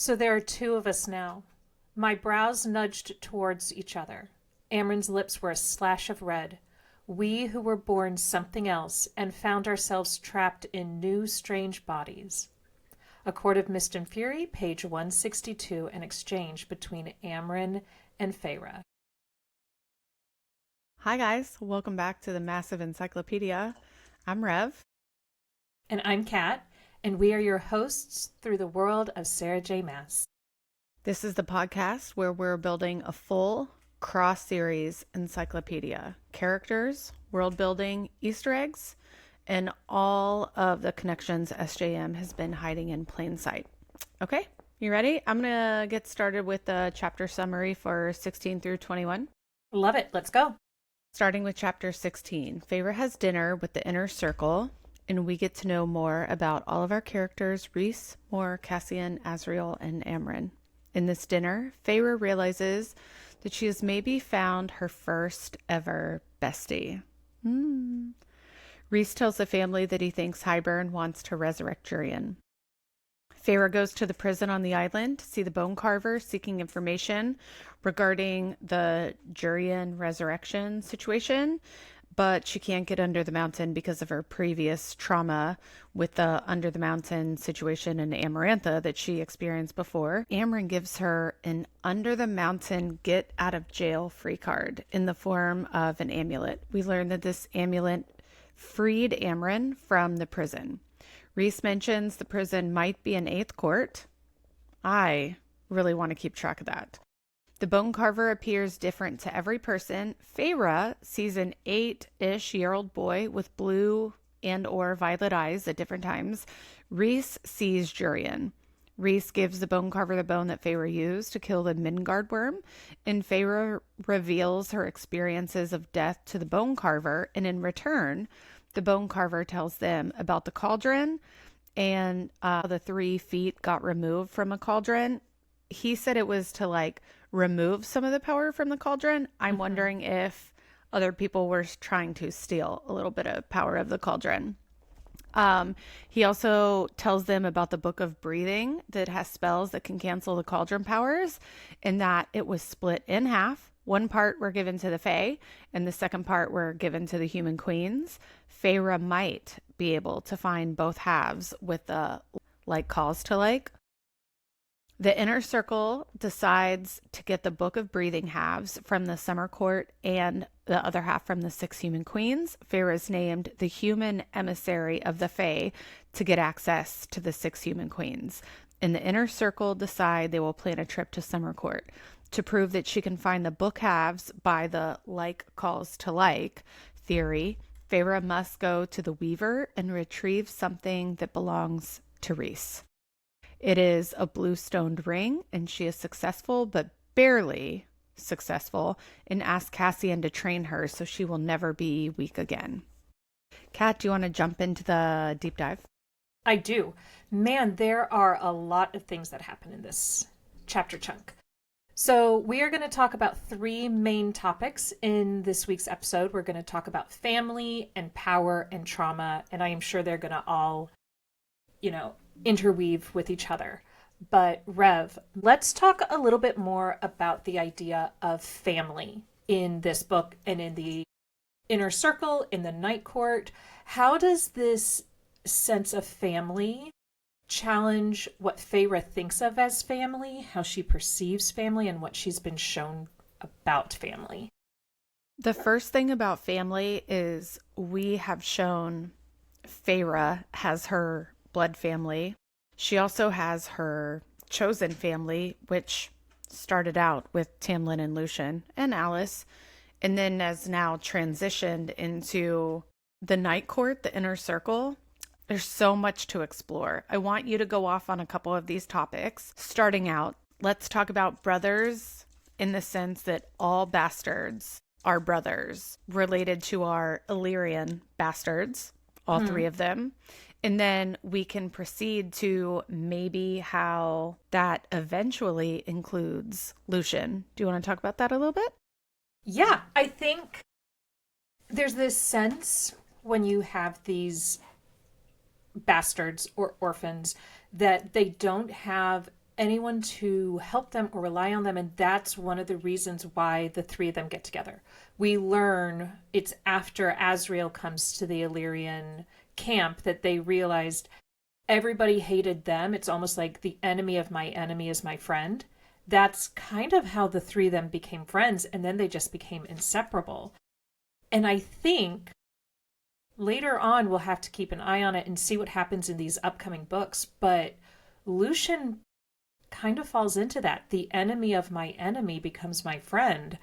So there are two of us now. My brows nudged towards each other. Amren's lips were a slash of red. We who were born something else and found ourselves trapped in new strange bodies. A Court of Mist and Fury, page 162, an exchange between Amren and Feyre. Hi guys, welcome back to the Massive Encyclopedia. I'm Rev. And I'm Kat, and we are your hosts through the world of Sarah J. Maas. This is the podcast where we're building a full cross-series encyclopedia. Characters, world building, Easter eggs, and all of the connections SJM has been hiding in plain sight. Okay, you ready? I'm going to get started with the chapter summary for 16 through 21. Love it. Let's go. Starting with chapter 16, Feyre has dinner with the inner circle, and we get to know more about all of our characters, Rhys, Mor, Cassian, Azriel, and Amren. In this dinner, Feyre realizes that she has maybe found her first ever bestie. Rhys tells the family that he thinks Hybern wants to resurrect Jurian. Feyre goes to the prison on the island to see the bone carver seeking information regarding the Jurian resurrection situation, but she can't get under the mountain because of her previous trauma with the under the mountain situation in Amarantha that she experienced before. Amren gives her an under the mountain get out of jail free card in the form of an amulet. We learn that this amulet freed Amren from the prison. Rhys mentions the prison might be an eighth court. I really want to keep track of that. The bone carver appears different to every person. Feyre sees an 8-ish-year-old boy with blue and or violet eyes at different times. Rhys sees Jurian. Rhys gives the bone carver the bone that Feyre used to kill the Midgard worm, and Feyre reveals her experiences of death to the bone carver, and in return, the bone carver tells them about the cauldron and the 3 feet got removed from a cauldron. He said it was to remove some of the power from the cauldron. I'm wondering if other people were trying to steal a little bit of power of the cauldron. He also tells them about the Book of Breathing that has spells that can cancel the cauldron powers, and that it was split in half. One part were given to the Fae, and the second part were given to the human queens. Feyre might be able to find both halves with the calls to like. The inner circle decides to get the Book of Breathing halves from the Summer Court and the other half from the 6 human queens. Feyre is named the human emissary of the Fae to get access to the 6 human queens. And the inner circle decide they will plan a trip to Summer Court. To prove that she can find the book halves by the like calls to like theory, Feyre must go to the Weaver and retrieve something that belongs to Rhys. It is a blue stoned ring, and she is successful, but barely successful, and asks Cassian to train her so she will never be weak again. Kat, do you want to jump into the deep dive? I do. Man, there are a lot of things that happen in this chapter chunk. So we are going to talk about 3 main topics in this week's episode. We're going to talk about family and power and trauma, and I am sure they're going to all, interweave with each other. But Rev, let's talk a little bit more about the idea of family in this book and in the inner circle, in the night court. How does this sense of family challenge what Feyre thinks of as family, how she perceives family, and what she's been shown about family? The first thing about family is we have shown Feyre has her blood family. She also has her chosen family, which started out with Tamlin and Lucien and Alice, and then has now transitioned into the night court, the inner circle. There's so much to explore. I want you to go off on a couple of these topics. Starting out, let's talk about brothers in the sense that all bastards are brothers related to our Illyrian bastards, all 3 of them. And then we can proceed to maybe how that eventually includes Lucien. Do you want to talk about that a little bit? Yeah, I think there's this sense when you have these bastards or orphans that they don't have anyone to help them or rely on them. And that's one of the reasons why the three of them get together. We learn it's after Azrael comes to the Illyrian camp that they realized everybody hated them. It's almost like the enemy of my enemy is my friend. That's kind of how the three of them became friends. And then they just became inseparable. And I think later on we'll have to keep an eye on it and see what happens in these upcoming books. But Lucian kind of falls into that. The enemy of my enemy becomes my friend.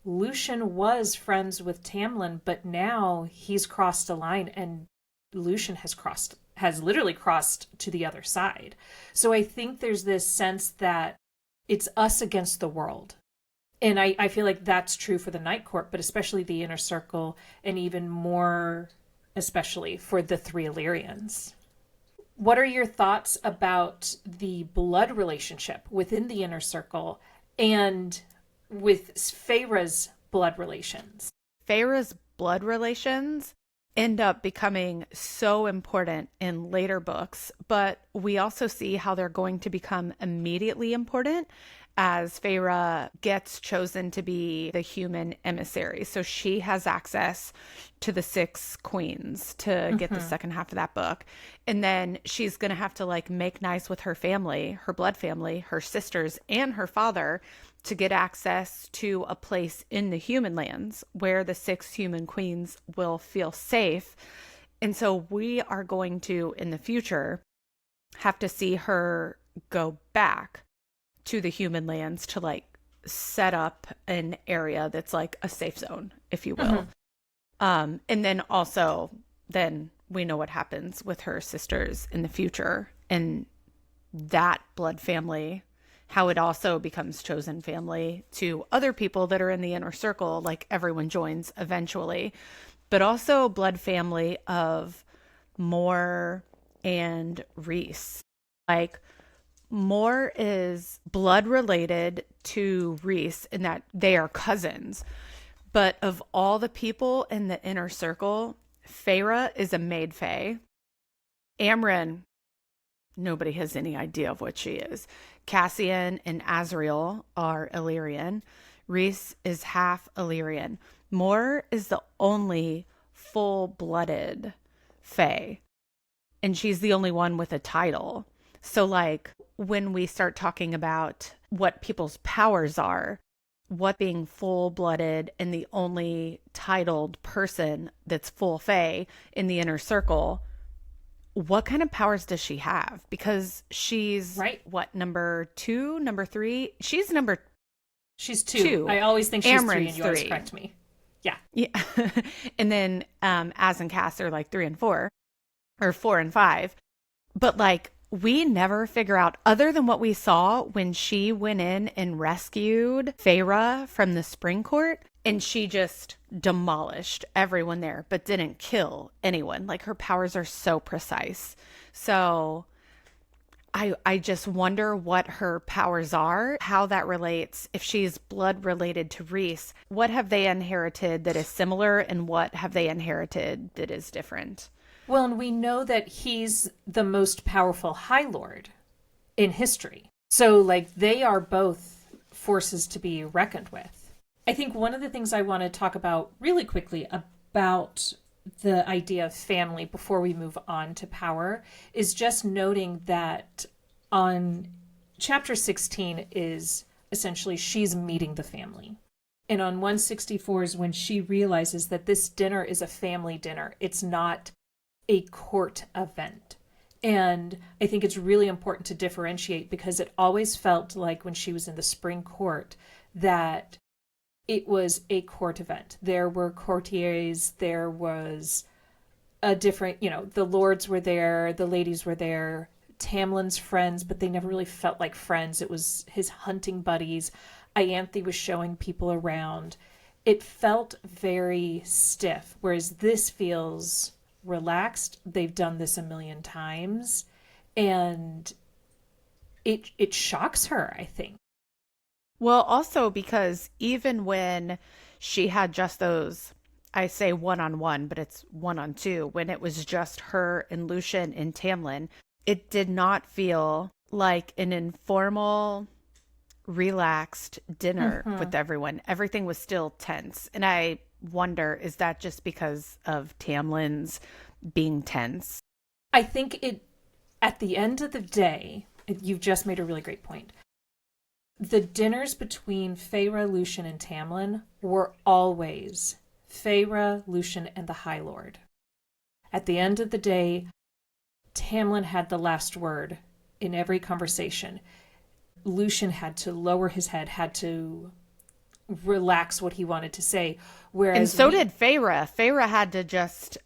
Lucian was friends with Tamlin, but now he's crossed a line, and Lucian has literally crossed to the other side. So I think there's this sense that it's us against the world. And I feel like that's true for the Night Court, but especially the Inner Circle, and even more especially for the three Illyrians. What are your thoughts about the blood relationship within the Inner Circle and with Feyre's blood relations? Feyre's blood relations end up becoming so important in later books, but we also see how they're going to become immediately important as Feyre gets chosen to be the human emissary. So she has access to the six queens to get the second half of that book. And then she's going to have to like make nice with her family, her blood family, her sisters, and her father to get access to a place in the human lands where the six human queens will feel safe. And so we are going to, in the future, have to see her go back to the human lands to like set up an area that's like a safe zone, if you will. And then also then we know what happens with her sisters in the future and that blood family, how it also becomes chosen family to other people that are in the Inner Circle, like everyone joins eventually, but also blood family of Mor and Rhys. Like Mor is blood related to Rhys in that they are cousins. But of all the people in the Inner Circle, Feyre is a maid fae. Amren, nobody has any idea of what she is. Cassian and Azrael are Illyrian. Rhys is half Illyrian. Mor is the only full-blooded fae. And she's the only one with a title. So like when we start talking about what people's powers are, what being full-blooded and the only titled person that's full fae in the Inner Circle, what kind of powers does she have? Because she's right. What, number 2, number 3? She's She's two. I always think she's Amren's 3 and you always 3. correct me. Yeah. And then Az and Cass are like 3 and 4 or 4 and 5. But like we never figure out, other than what we saw when she went in and rescued Feyre from the Spring Court, and she just demolished everyone there, but didn't kill anyone. Like her powers are so precise. So I just wonder what her powers are, how that relates. If she's blood related to Rhys, what have they inherited that is similar, and what have they inherited that is different? Well, and we know that he's the most powerful High Lord in history. So, like, they are both forces to be reckoned with. I think one of the things I want to talk about really quickly about the idea of family before we move on to power is just noting that on chapter 16 is essentially she's meeting the family. And on 164 is when she realizes that this dinner is a family dinner. It's not a court event. And I think it's really important to differentiate, because it always felt like when she was in the Spring Court that it was a court event. There were courtiers, there was a different, the lords were there, the ladies were there, Tamlin's friends, but they never really felt like friends. It was his hunting buddies. Ianthe was showing people around. It felt very stiff, whereas this feels relaxed. They've done this a million times, and it shocks her, I think. Well, also because even when she had just those, I say one-on-one, but it's one-on-two, when it was just her and Lucian and Tamlin, it did not feel like an informal, relaxed dinner Hmm. with everyone. Everything was still tense. And I wonder, is that just because of Tamlin's being tense? I think it, at the end of the day, you've just made a really great point. The dinners between Feyre, Lucian, and Tamlin were always Feyre, Lucian, and the High Lord. At the end of the day, Tamlin had the last word in every conversation. Lucian had to lower his head, had to relax what he wanted to say. And Whereas so we, did Feyre. Feyre had to just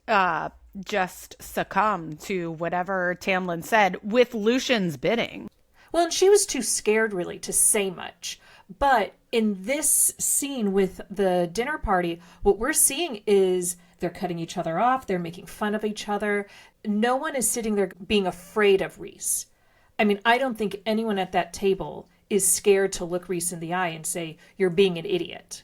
succumb to whatever Tamlin said with Lucian's bidding. well, and she was too scared really to say much. But in this scene with the dinner party, what we're seeing is they're cutting each other off, they're making fun of each other. No one is sitting there being afraid of Reese. I mean, I don't think anyone at that table is scared to look Reese in the eye and say, "You're being an idiot."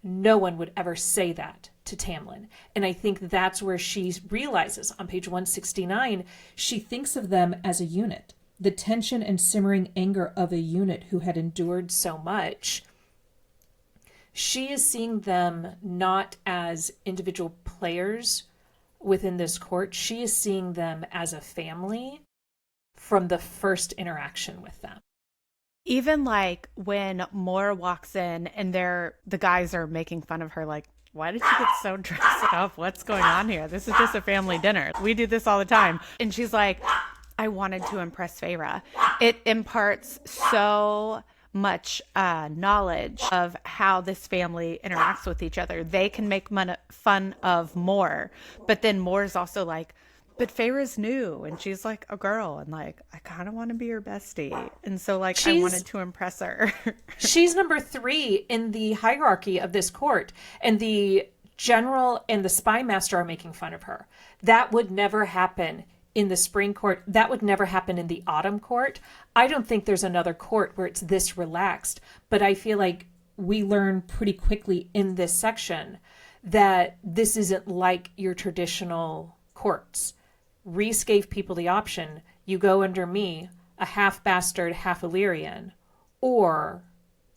No one would ever say that to Tamlin. And I think that's where she realizes on page 169, she thinks of them as a unit. The tension and simmering anger of a unit who had endured so much. She is seeing them not as individual players within this court. She is seeing them as a family from the first interaction with them. Even like when Moore walks in and the guys are making fun of her, like, why did you get so dressed up? What's going on here? This is just a family dinner. We do this all the time. And she's like, I wanted to impress Feyre. It imparts so much knowledge of how this family interacts with each other. They can make fun of Moore, but then Moore is also like, but Feyre's new and she's like a girl and like, I kind of want to be her bestie. And so like, I She's wanted to impress her. she's number 3 in the hierarchy of this court, and the general and the spy master are making fun of her. That would never happen in the spring court. That would never happen in the autumn court. I don't think there's another court where it's this relaxed, but I feel like we learn pretty quickly in this section that this isn't like your traditional courts. Reese gave people the option: you go under me, a half bastard, half Illyrian, or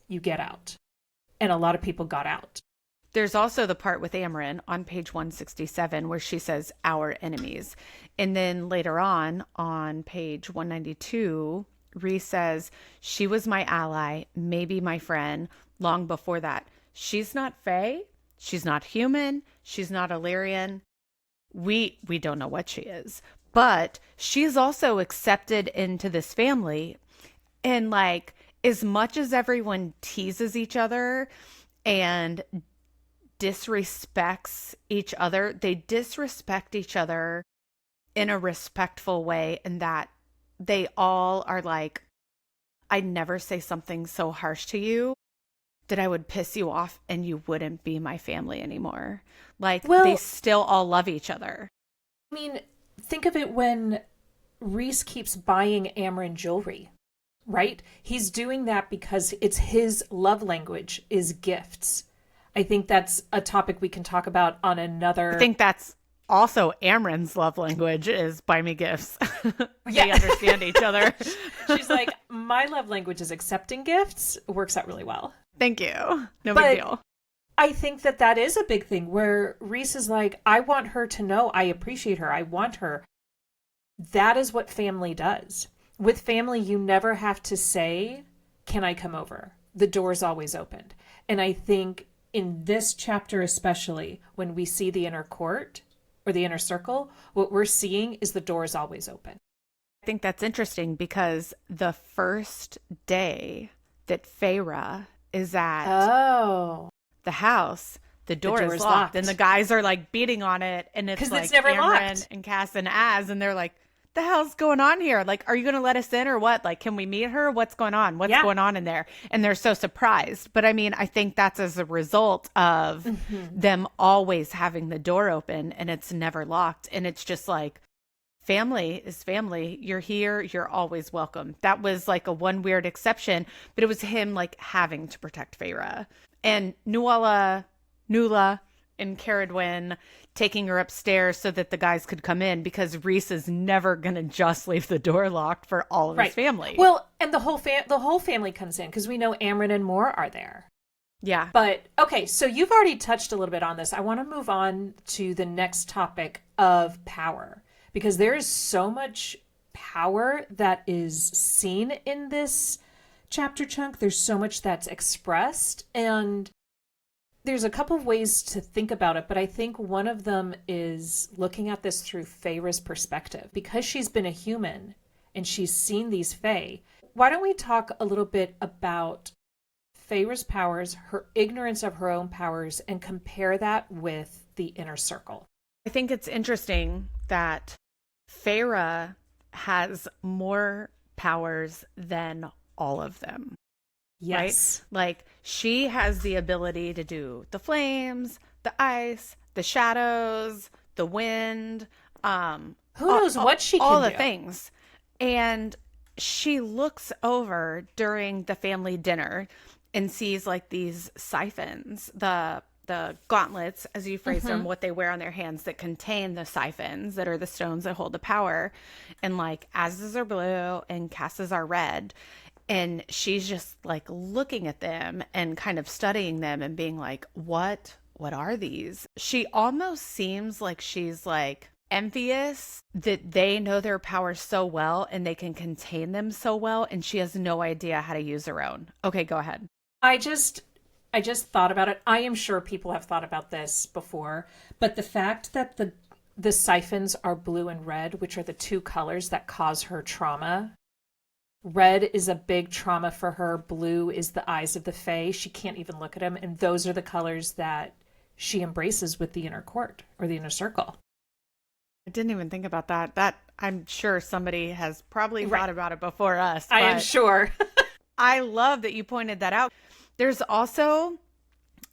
you get out. And a lot of people got out. There's also the part with Amarin on page 167 where she says our enemies. And then later on page 192, Rhys says she was my ally, maybe my friend, long before that. She's not Fae. She's not human. She's not Illyrian. We don't know what she is. But she's also accepted into this family. And like, as much as everyone teases each other and disrespects each other, they disrespect each other in a respectful way, and that they all are like, I'd never say something so harsh to you that I would piss you off and you wouldn't be my family anymore. Like, they Well, still all love each other. I mean, think of it when Reese keeps buying Amarin jewelry, right? He's doing that because it's his love language is gifts. I think that's a topic we can talk about on I another. think that's also Amren's love language is buy me gifts. They Yeah. understand each other. She's like, my love language is accepting gifts. Works out really well. Thank you. No big But deal. I think that that is a big thing where Reese is like, I want her to know I appreciate her. I want her. That is what family does. With family, you never have to say, can I come over? The door's always opened. And I think in this chapter, especially when we see the inner court or the inner circle, what we're seeing is the door is always open. I think that's interesting because the first day that Feyre is at Oh, the house, the door door is is locked, and locked. the guys are like beating on it, and it's because it's like never Amren locked. and Cass and Az, and they're like, "The hell's going on here? Like, are you going to let us in or what? Like, can we meet her? What's going on? What's Yeah. going on in there?" And they're so surprised. But I mean, I think that's as a result of Mm-hmm. them always having the door open and it's never locked, and it's just like family is family. You're here, you're always welcome. That was like a one weird exception, but it was him like having to protect Feyre. And Nula in Caradwyn, taking her upstairs so that the guys could come in because Rhys is never going to just leave the door locked for all of his Right. family. Well, and the whole family comes in because we know Amryn and Mor are there. Yeah. But okay, so you've already touched a little bit on this. I want to move on to the next topic of power because there is so much power that is seen in this chapter chunk. There's so much that's expressed, and there's a couple of ways to think about it, but I think one of them is looking at this through Feyre's perspective. Because she's been a human and she's seen these Fey, why don't we talk a little bit about Feyre's powers, her ignorance of her own powers, and compare that with the inner circle? I think it's interesting that Feyre has more powers than all of them. Yes. Right? Like she has the ability to do the flames, the ice, the shadows, the wind, Who knows what she can all do? the things. And she looks over during the family dinner and sees like these siphons, the gauntlets, as you phrased them, what they wear on their hands that contain the siphons that are the stones that hold the power. And like Az's are blue and Cass's are red. And she's just like looking at them and kind of studying them and being like, what are these? She almost seems like she's like envious that they know their powers so well and they can contain them so well. And she has no idea how to use her own. Okay, go ahead. I just thought about it. I am sure people have thought about this before, but the fact that the siphons are blue and red, which are the two colors that cause her trauma. Red is a big trauma for her. Blue is the eyes of the Fae. She can't even look at them. And those are the colors that she embraces with the inner court or the inner circle. I didn't even think about that. That I'm sure somebody has probably thought about it before us. I am sure. I love that you pointed that out. There's also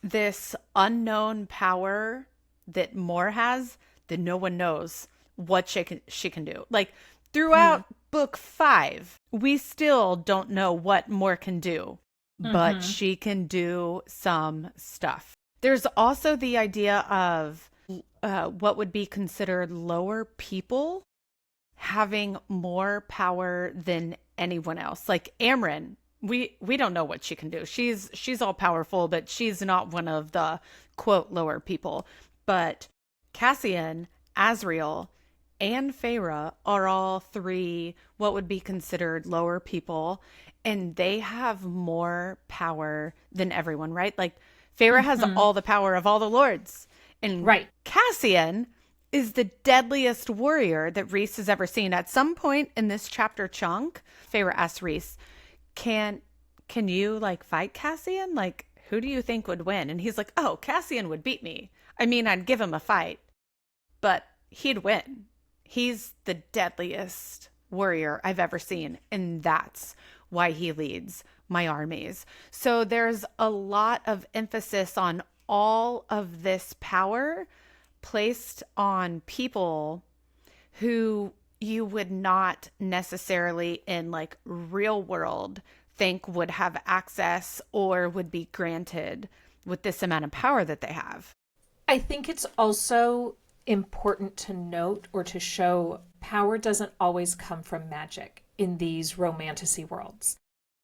this unknown power that Mor has that no one knows what she can do. Like throughout book 5, we still don't know what Mor can do, but she can do some stuff. There's also the idea of what would be considered lower people having more power than anyone else. Like Amryn, we don't know what she can do. She's all powerful, but she's not one of the quote lower people. But Cassian, Azriel, and Feyre are all three what would be considered lower people, and they have more power than everyone, right? Like Feyre has all the power of all the lords, and Cassian is the deadliest warrior that Rhys has ever seen. At some point in this chapter chunk, Feyre asks Rhys, can you like fight Cassian? Like, who do you think would win? And he's like, oh, Cassian would beat me. I mean, I'd give him a fight, but he'd win. He's the deadliest warrior I've ever seen. And that's why he leads my armies. So there's a lot of emphasis on all of this power placed on people who you would not necessarily in like real world think would have access or would be granted with this amount of power that they have. I think it's also important to note or to show power doesn't always come from magic in these romantasy worlds.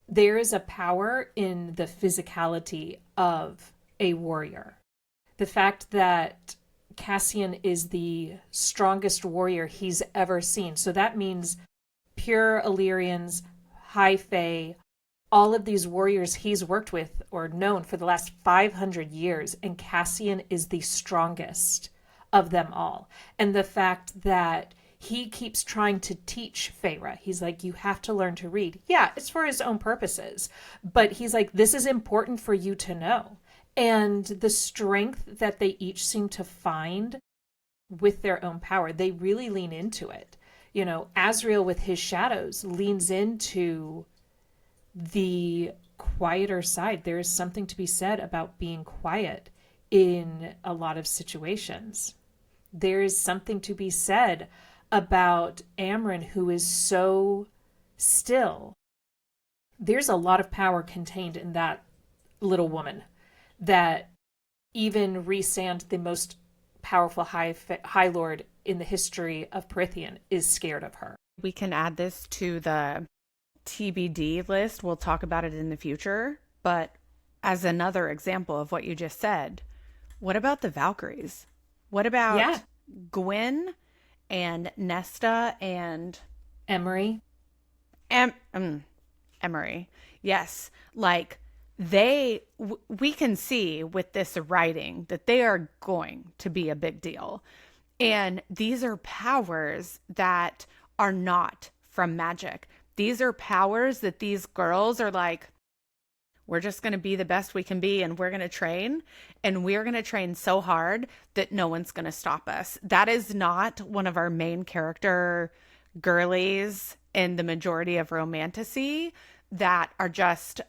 There is a power in the physicality of a warrior. The fact that Cassian is the strongest warrior he's ever seen. So that means pure Illyrians, high fae, all of these warriors he's worked with or known for the last 500 years, and Cassian is the strongest of them all. And the fact that he keeps trying to teach Feyre. He's like, you have to learn to read. Yeah, it's for his own purposes. But he's like, this is important for you to know. And the strength that they each seem to find with their own power, they really lean into it. You know, Azriel with his shadows leans into the quieter side. There is something to be said about being quiet in a lot of situations. There is something to be said about Amryn, who is so still. There's a lot of power contained in that little woman that even Rhysand, the most powerful High Lord in the history of Prythian, is scared of her. We can add this to the TBD list. We'll talk about it in the future. But as another example of what you just said, what about the Valkyries? What Yeah. about Gwyn and Nesta and Emery. Emery? Yes. Like we can see with this writing that they are going to be a big deal. And these are powers that are not from magic. These are powers that these girls are like, we're just going to be the best we can be, and we're going to train, and we're going to train so hard that no one's going to stop us. That is not one of our main character girlies in the majority of romantasy that are just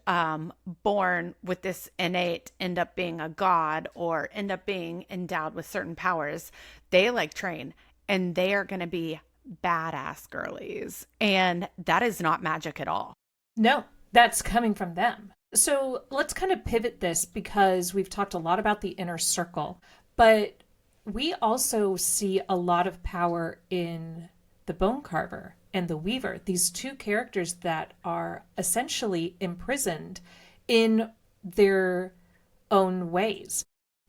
born with this innate, end up being a god or end up being endowed with certain powers. They like train, and they are going to be badass girlies. And that is not magic at all. No, that's coming from them. So let's kind of pivot this because we've talked a lot about the inner circle, but we also see a lot of power in the Bone Carver and the Weaver, these two characters that are essentially imprisoned in their own ways.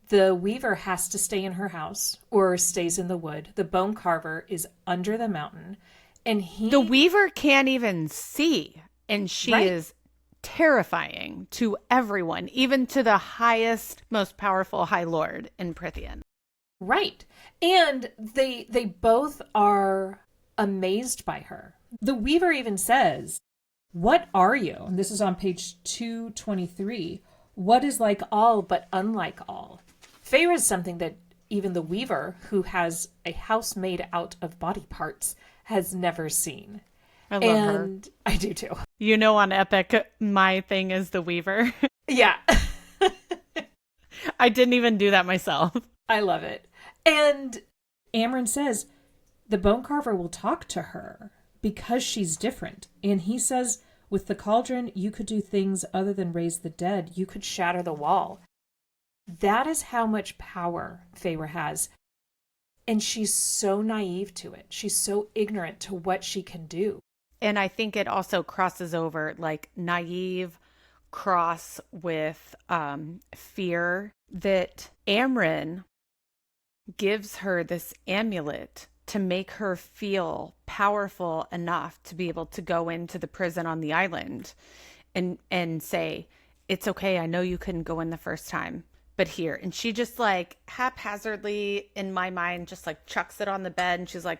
The Weaver has to stay in her house or stays in the wood. The Bone Carver is under the mountain, and the Weaver can't even see, and she is terrifying to everyone, even to the highest, most powerful High Lord in Prythian. Right. And they both are amazed by her. The Weaver even says, "What are you?" And this is on page 223. "What is like all but unlike all?" Feyre is something that even the Weaver, who has a house made out of body parts, has never seen. I love her. I do too. You know, on Epic, my thing is the Weaver. Yeah. I didn't even do that myself. I love it. And Amren says the Bone Carver will talk to her because she's different. And he says, with the cauldron, you could do things other than raise the dead. You could shatter the wall. That is how much power Feyre has. And she's so naive to it. She's so ignorant to what she can do. And I think it also crosses over, like, naive cross with fear, that Amren gives her this amulet to make her feel powerful enough to be able to go into the prison on the island and say, it's okay, I know you couldn't go in the first time, but here. And she just, like, haphazardly, in my mind, just like chucks it on the bed, and she's like,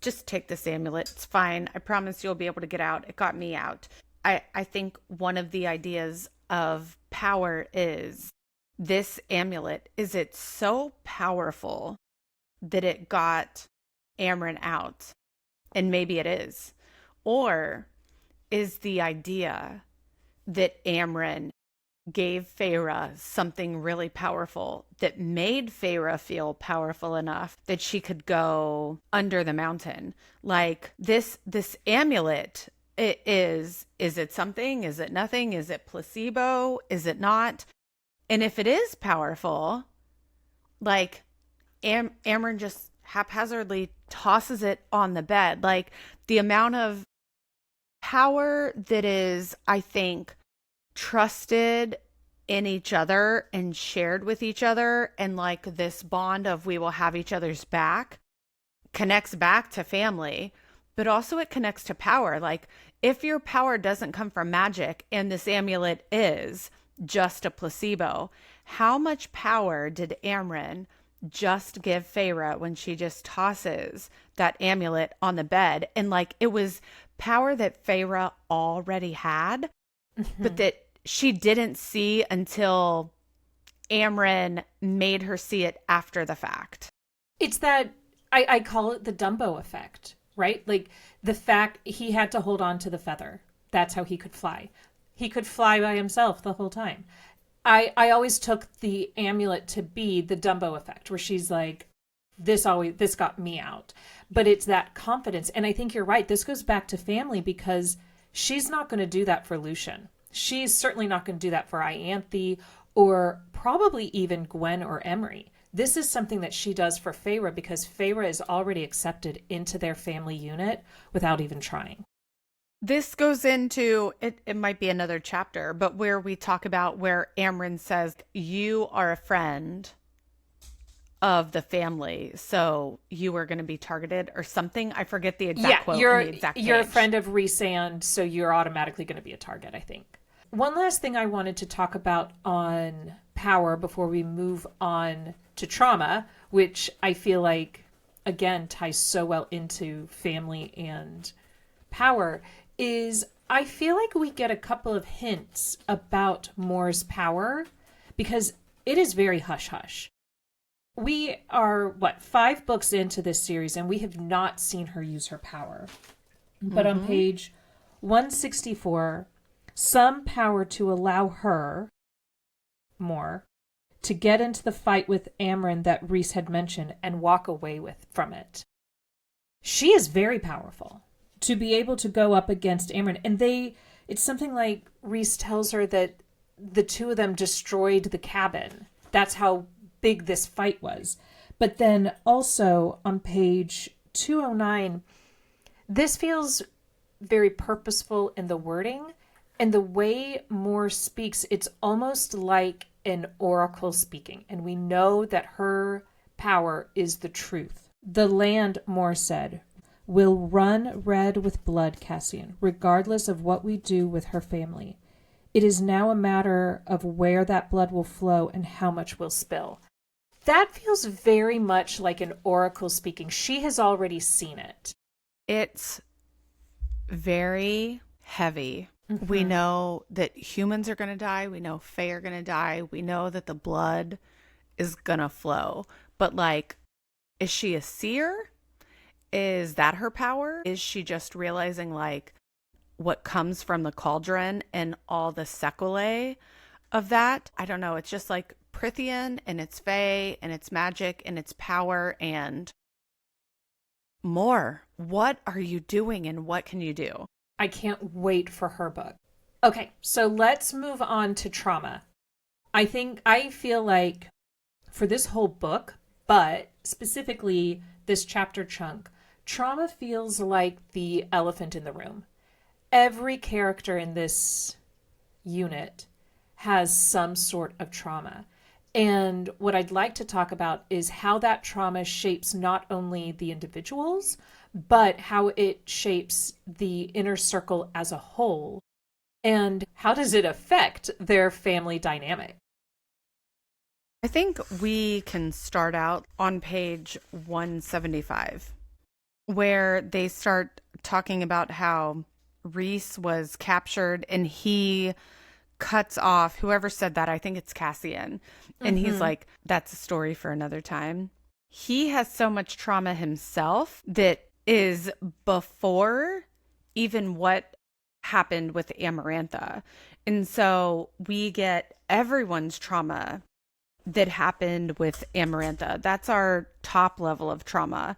just take this amulet. It's fine. I promise you'll be able to get out. It got me out. I think one of the ideas of power is this amulet. Is it so powerful that it got Amren out? And maybe it is. Or is the idea that Amren gave Feyre something really powerful that made Feyre feel powerful enough that she could go under the mountain? Like this amulet, is it something? Is it nothing? Is it placebo? Is it not? And if it is powerful, like Amren just haphazardly tosses it on the bed. Like the amount of power that is, I think, trusted in each other and shared with each other, and like this bond of we will have each other's back, connects back to family, but also it connects to power. Like if your power doesn't come from magic and this amulet is just a placebo, how much power did Amren just give Feyre when she just tosses that amulet on the bed? And like it was power that Feyre already had, but that she didn't see until Amren made her see it after the fact. It's that, I call it the Dumbo effect, right? Like the fact he had to hold on to the feather. That's how he could fly. He could fly by himself the whole time. I always took the amulet to be the Dumbo effect, where she's like, this got me out. But it's that confidence. And I think you're right. This goes back to family, because she's not going to do that for Lucian. She's certainly not going to do that for Ianthe or probably even Gwen or Emery. This is something that she does for Feyre because Feyre is already accepted into their family unit without even trying. This goes into it might be another chapter, but where we talk about where Amryn says, you are a friend of the family, so you are going to be targeted or something. I forget the exact Yeah, quote and the exact you're a page. friend of Rhysand, so you're automatically going to be a target, I think. One last thing I wanted to talk about on power before we move on to trauma, which I feel like again ties so well into family and power, is I feel like we get a couple of hints about Moore's power because it is very hush hush. We are, what, 5 books into this series, and we have not seen her use her power. But on Mm-hmm. page 164, some power to allow her, more, to get into the fight with Amryn that Rhys had mentioned and walk away with from it. She is very powerful to be able to go up against Amryn. And it's something like Rhys tells her that the two of them destroyed the cabin. That's how big this fight was. But then also on page 209, this feels very purposeful in the wording and the way Moore speaks. It's almost like an oracle speaking, and we know that her power is the truth. The land, Moore said, will run red with blood, Cassian, regardless of what we do with her family. It is now a matter of where that blood will flow and how much will spill. That feels very much like an oracle speaking. She has already seen it. It's very heavy. We Mm-hmm. know that humans are going to die. We know Fae are going to die. We know that the blood is going to flow. But, like, is she a seer? Is that her power? Is she just realizing, like, what comes from the cauldron and all the sequelae of that? I don't know. It's just like Prithian and its Fae and its magic and its power and more. What are you doing and what can you do? I can't wait for her book. Okay, so let's move on to trauma. I feel like for this whole book, but specifically this chapter chunk, trauma feels like the elephant in the room. Every character in this unit has some sort of trauma. And what I'd like to talk about is how that trauma shapes not only the individuals, but how it shapes the inner circle as a whole. And how does it affect their family dynamic? I think we can start out on page 175, where they start talking about how Rhys was captured and he cuts off whoever said that. I think it's Cassian. And he's Mm-hmm. like, that's a story for another time. He has so much trauma himself that is before even what happened with Amarantha. And so we get everyone's trauma that happened with Amarantha. That's our top level of trauma.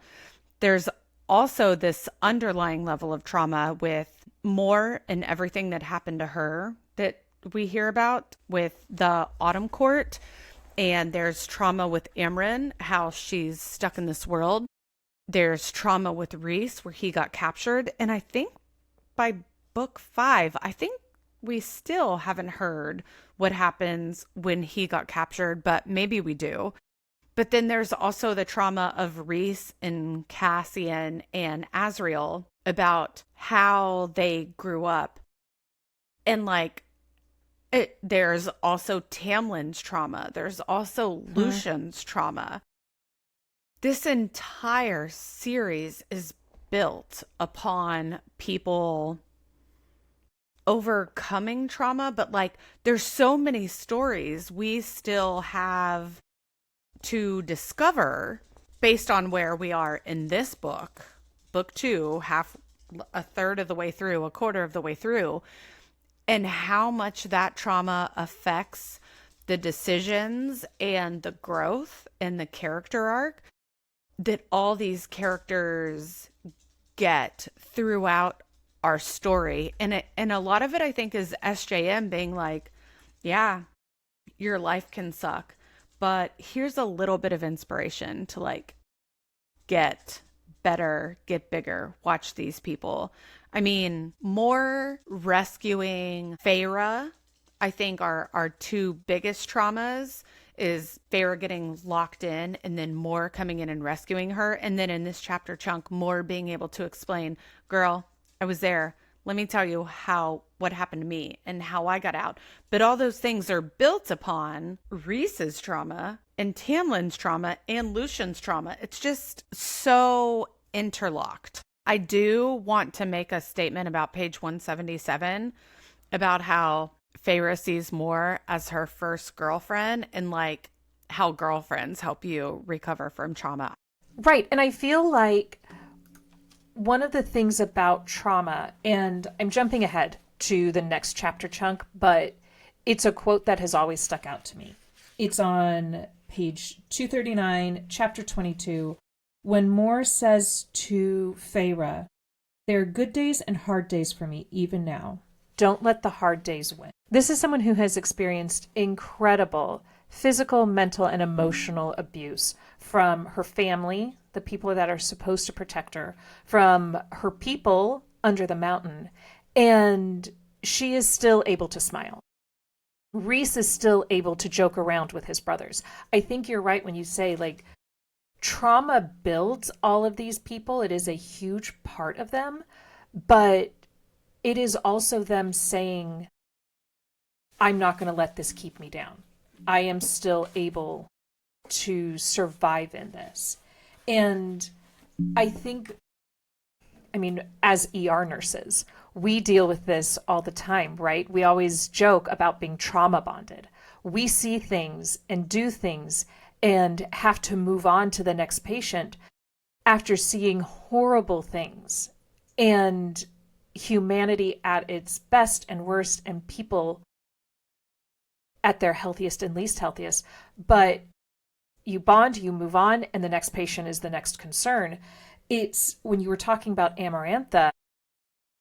There's also this underlying level of trauma with Moore and everything that happened to her that we hear about with the Autumn Court. And there's trauma with Amryn, how she's stuck in this world. There's trauma with Rhys, where he got captured. And I think by book 5, I think we still haven't heard what happens when he got captured, but maybe we do. But then there's also the trauma of Rhys and Cassian and Azriel about how they grew up. And like, there's also Tamlin's trauma. There's also Mm-hmm. Lucian's trauma. This entire series is built upon people overcoming trauma, but like there's so many stories we still have to discover based on where we are in this book. Book 2, half a third of the way through, a quarter of the way through, and how much that trauma affects the decisions and the growth and the character arc that all these characters get throughout our story. And a lot of it I think is SJM being like, yeah, your life can suck, but here's a little bit of inspiration to like get better, get bigger, watch these people. I mean, more rescuing Feyre, I think our two biggest traumas is Feyre getting locked in and then more coming in and rescuing her. And then in this chapter chunk, more being able to explain, girl, I was there. Let me tell you what happened to me and how I got out. But all those things are built upon Rhys's trauma and Tamlin's trauma and Lucian's trauma. It's just so interlocked. I do want to make a statement about page 177 about how Feyre sees Mor as her first girlfriend and like how girlfriends help you recover from trauma. Right. And I feel like one of the things about trauma, and I'm jumping ahead to the next chapter chunk, but it's a quote that has always stuck out to me. It's on page 239, chapter 22, when Mor says to Feyre, "There are good days and hard days for me, even now. Don't let the hard days win." This is someone who has experienced incredible physical, mental, and emotional abuse from her family, the people that are supposed to protect her, from her people under the mountain, and she is still able to smile. Rhys is still able to joke around with his brothers. I think you're right when you say, like, trauma builds all of these people. It is a huge part of them, but it is also them saying, I'm not going to let this keep me down. I am still able to survive in this. And I think, I mean, as ER nurses, we deal with this all the time, right? We always joke about being trauma bonded. We see things and do things and have to move on to the next patient after seeing horrible things. And humanity at its best and worst, and people at their healthiest and least healthiest. But you bond, you move on, and the next patient is the next concern. It's when you were talking about Amarantha,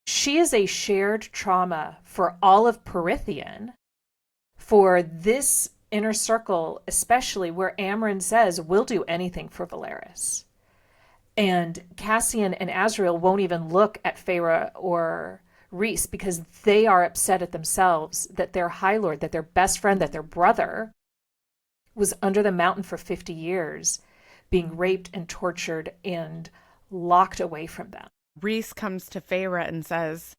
she is a shared trauma for all of Prythian, for this inner circle, especially where Amren says, we'll do anything for Valeris. And Cassian and Azriel won't even look at Feyre or Rhys because they are upset at themselves that their High Lord, that their best friend, that their brother was under the mountain for 50 years, being raped and tortured and locked away from them. Rhys comes to Feyre and says,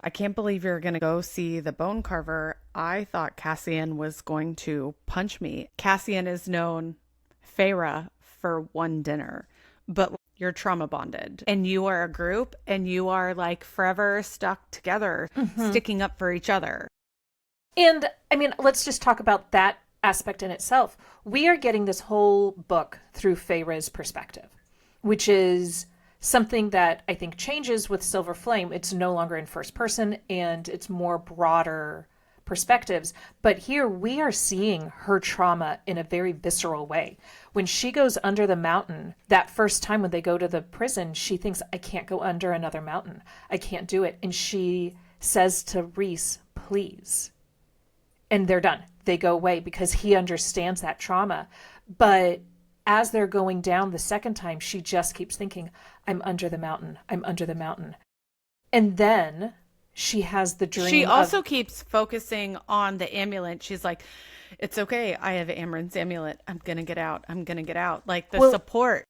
I can't believe you're going to go see the bone carver. I thought Cassian was going to punch me. Cassian is known, Feyre, for one dinner, but you're trauma bonded and you are a group and you are like forever stuck together, sticking up for each other. And I mean, let's just talk about that aspect in itself. We are getting this whole book through Feyre's perspective, which is something that I think changes with Silver Flame. It's no longer in first person and it's more broader perspectives. But here we are seeing her trauma in a very visceral way. When she goes under the mountain, that first time when they go to the prison, she thinks, I can't go under another mountain. I can't do it. And she says to Rhys, please. And they're done. They go away because he understands that trauma. But as they're going down the second time, she just keeps thinking, I'm under the mountain. I'm under the mountain. And then she has the dream. She also keeps focusing on the amulet. She's like, it's okay. I have Amren's amulet. I'm going to get out. I'm going to get out. Like the support.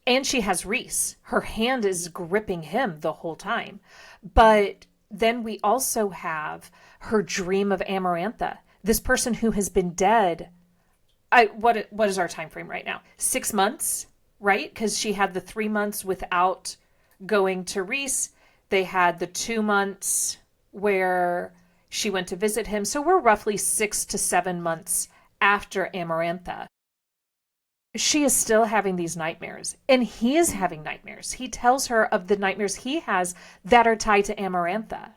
And she has Rhys. Her hand is gripping him the whole time. But then we also have her dream of Amarantha, this person who has been dead. What is our time frame right now? 6 months, right? Because she had the 3 months without going to Rhys. They had the 2 months where she went to visit him. So we're roughly 6 to 7 months after Amarantha. She is still having these nightmares, and he is having nightmares. He tells her of the nightmares he has that are tied to Amarantha.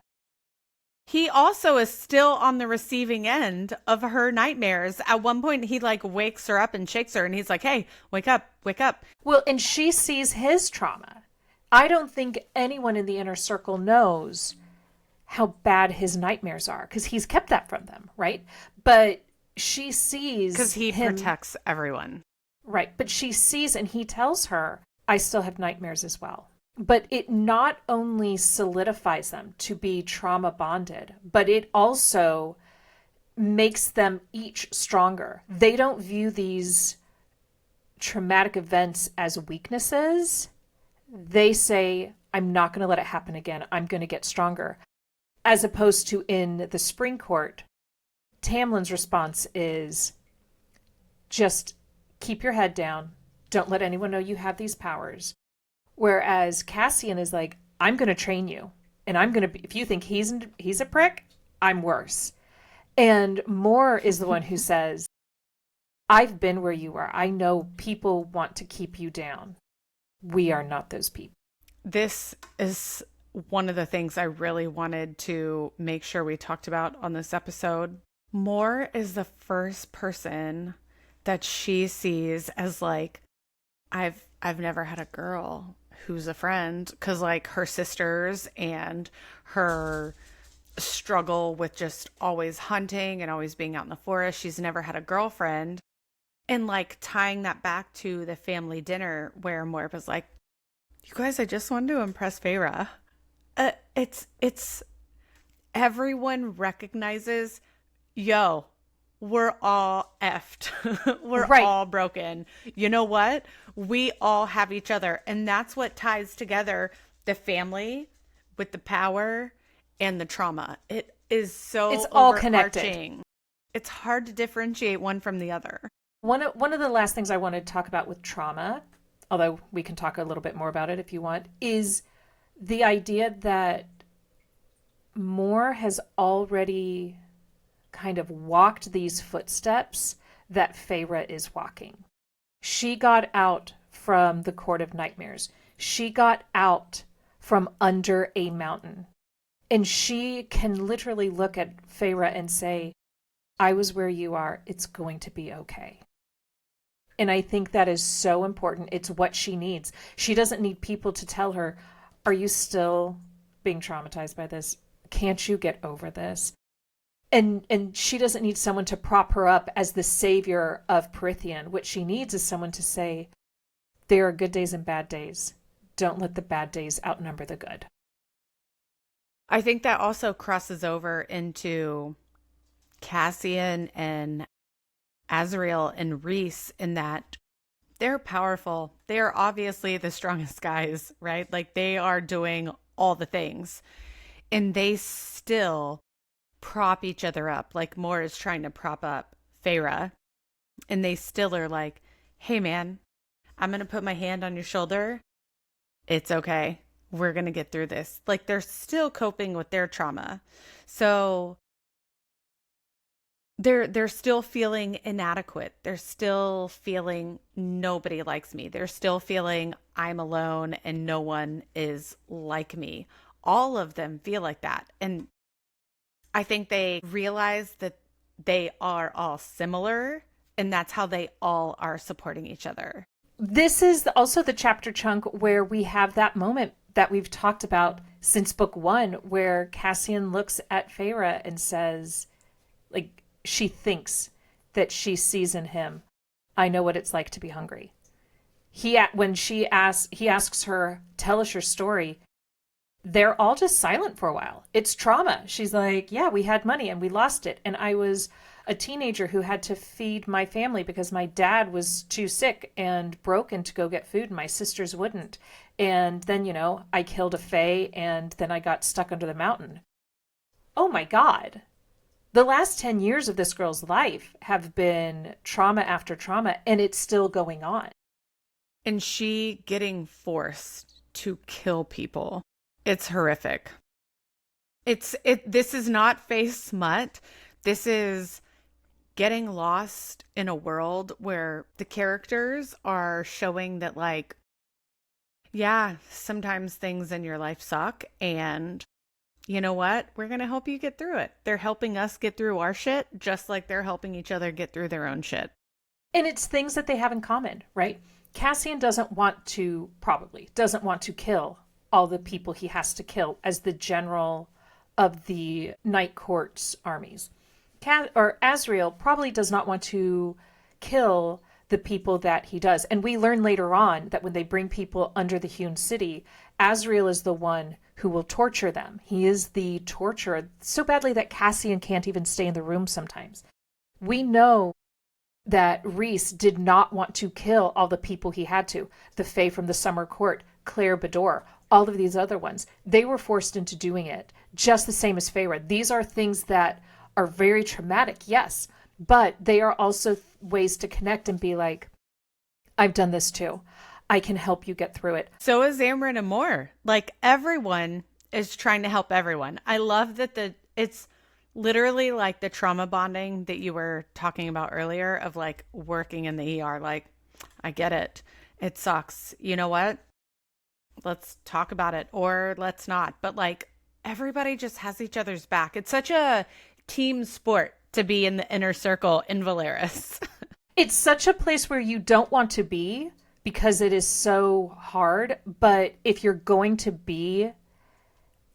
He also is still on the receiving end of her nightmares. At one point, he like wakes her up and shakes her, and he's like, hey, wake up, wake up. Well, and she sees his trauma. I don't think anyone in the inner circle knows how bad his nightmares are because he's kept that from them, right? But she Because sees he him, protects everyone. right, but she sees and he tells her, I still have nightmares as well. But it not only solidifies them to be trauma bonded, but it also makes them each stronger. They don't view these traumatic events as weaknesses. They say, I'm not going to let it happen again. I'm going to get stronger. As opposed to in the spring court, Tamlin's response is just keep your head down. Don't let anyone know you have these powers. Whereas Cassian is like, I'm going to train you. And I'm going to be, if you think he's a prick, I'm worse. And Moore is the one who says, I've been where you are. I know people want to keep you down. We are not those people. This is one of the things I really wanted to make sure we talked about on this episode. Moore is the first person that she sees as like, I've never had a girl who's a friend, because like her sisters and her struggle with just always hunting and always being out in the forest, she's never had a girlfriend. And like tying that back to the family dinner where Moore was like, you guys, I just wanted to impress Feyre. It's everyone recognizes, yo, we're all effed. We're Right. all broken. You know what? We all have each other. And that's what ties together the family with the power and the trauma. It is so It's all connected. overarching. It's hard to differentiate one from the other. One of the last things I want to talk about with trauma, although we can talk a little bit more about it if you want, is the idea that Moore has already kind of walked these footsteps that Feyre is walking. She got out from the Court of Nightmares. She got out from under a mountain. And she can literally look at Feyre and say, I was where you are. It's going to be okay. And I think that is so important. It's what she needs. She doesn't need people to tell her, are you still being traumatized by this? Can't you get over this? And she doesn't need someone to prop her up as the savior of Prythian. What she needs is someone to say, there are good days and bad days. Don't let the bad days outnumber the good. I think that also crosses over into Cassian and Azriel and Rhys in that they're powerful. They are obviously the strongest guys, right? Like they are doing all the things. And they still prop each other up. Like Moore is trying to prop up Feyre. And they still are like, hey man, I'm going to put my hand on your shoulder. It's okay. We're going to get through this. Like they're still coping with their trauma. So they're still feeling inadequate. They're still feeling nobody likes me. They're still feeling I'm alone and no one is like me. All of them feel like that. And I think they realize that they are all similar and that's how they all are supporting each other. This is also the chapter chunk where we have that moment that we've talked about since book one, where Cassian looks at Feyre and says, like, she thinks that she sees in him, I know what it's like to be hungry. He asks her, tell us your story. They're all just silent for a while. It's trauma. She's like, yeah, we had money and we lost it. And I was a teenager who had to feed my family because my dad was too sick and broken to go get food and my sisters wouldn't. And then, I killed a fae and then I got stuck under the mountain. Oh my God. The last 10 years of this girl's life have been trauma after trauma and it's still going on. And she getting forced to kill people. It's horrific. This is not face smut. This is getting lost in a world where the characters are showing that, like, yeah, sometimes things in your life suck. And you know what? We're going to help you get through it. They're helping us get through our shit, just like they're helping each other get through their own shit. And it's things that they have in common, right? Cassian doesn't want to kill all the people he has to kill as the general of the Night Court's armies. or Azrael probably does not want to kill the people that he does. And we learn later on that when they bring people under the hewn city, Azrael is the one who will torture them. He is the torturer so badly that Cassian can't even stay in the room sometimes. We know that Rhys did not want to kill all the people he had to. The Fae from the Summer Court, Claire Bador, all of these other ones. They were forced into doing it, just the same as Feyre. These are things that are very traumatic, yes, but they are also ways to connect and be like, I've done this too. I can help you get through it. So is Amren and Moore. Like, everyone is trying to help everyone. I love that it's literally like the trauma bonding that you were talking about earlier of like working in the ER. Like, I get it. It sucks. You know what? Let's talk about it, or let's not. But like, everybody just has each other's back. It's such a team sport to be in the inner circle in Valeris. It's such a place where you don't want to be because it is so hard. But if you're going to be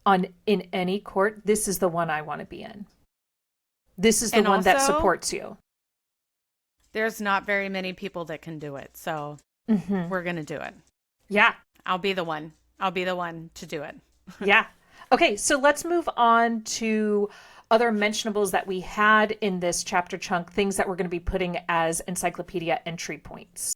in any court, this is the one I want to be in. This is the one that supports you. There's not very many people that can do it. So we're going to do it. Yeah. I'll be the one. I'll be the one to do it. Yeah. Okay, so let's move on to other mentionables that we had in this chapter chunk, things that we're going to be putting as encyclopedia entry points.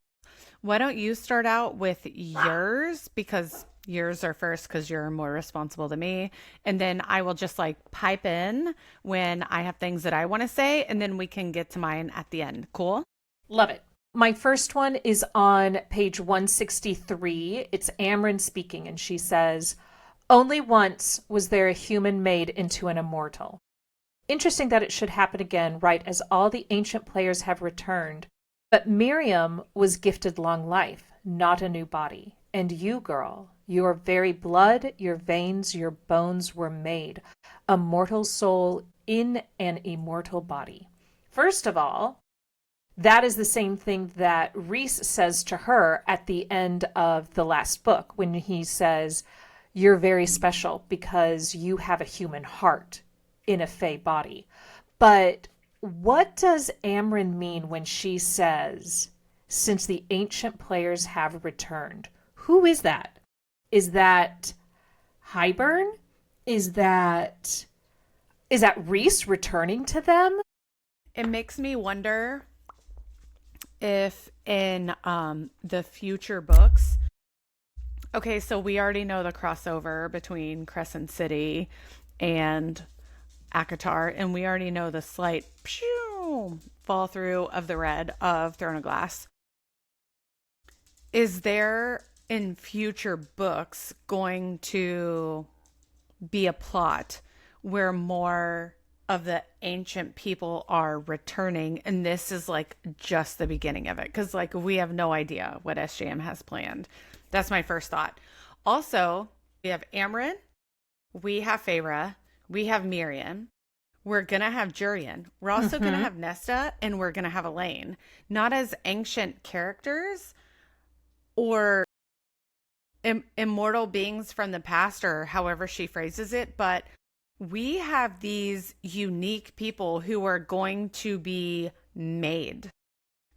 Why don't you start out with yours, because yours are first because you're more responsible than me. And then I will just like pipe in when I have things that I want to say, and then we can get to mine at the end. Cool? Love it. My first one is on page 163. It's Amren speaking, and she says, "Only once was there a human made into an immortal. Interesting that it should happen again, right as all the ancient players have returned. But Miriam was gifted long life, not a new body. And you, girl, your very blood, your veins, your bones were made, a mortal soul in an immortal body." First of all, that is the same thing that Rhys says to her at the end of the last book when he says, "You're very special because you have a human heart in a Fae body." But what does Amren mean when she says, "Since the ancient players have returned"? Who is that? Is that Hybern? Is that Rhys returning to them? It makes me wonder if in the future books, okay, so we already know the crossover between Crescent City and ACOTAR, and we already know the slight fall through of the red of Throne of Glass. Is there in future books going to be a plot where more of the ancient people are returning, and this is like just the beginning of it? Because like we have no idea what SJM has planned. That's my first thought. Also, we have Amren, we have Feyre, we have Miriam, we're gonna have Jurian, we're also gonna have Nesta, and we're gonna have Elaine, not as ancient characters or immortal beings from the past, or however she phrases it, but we have these unique people who are going to be made,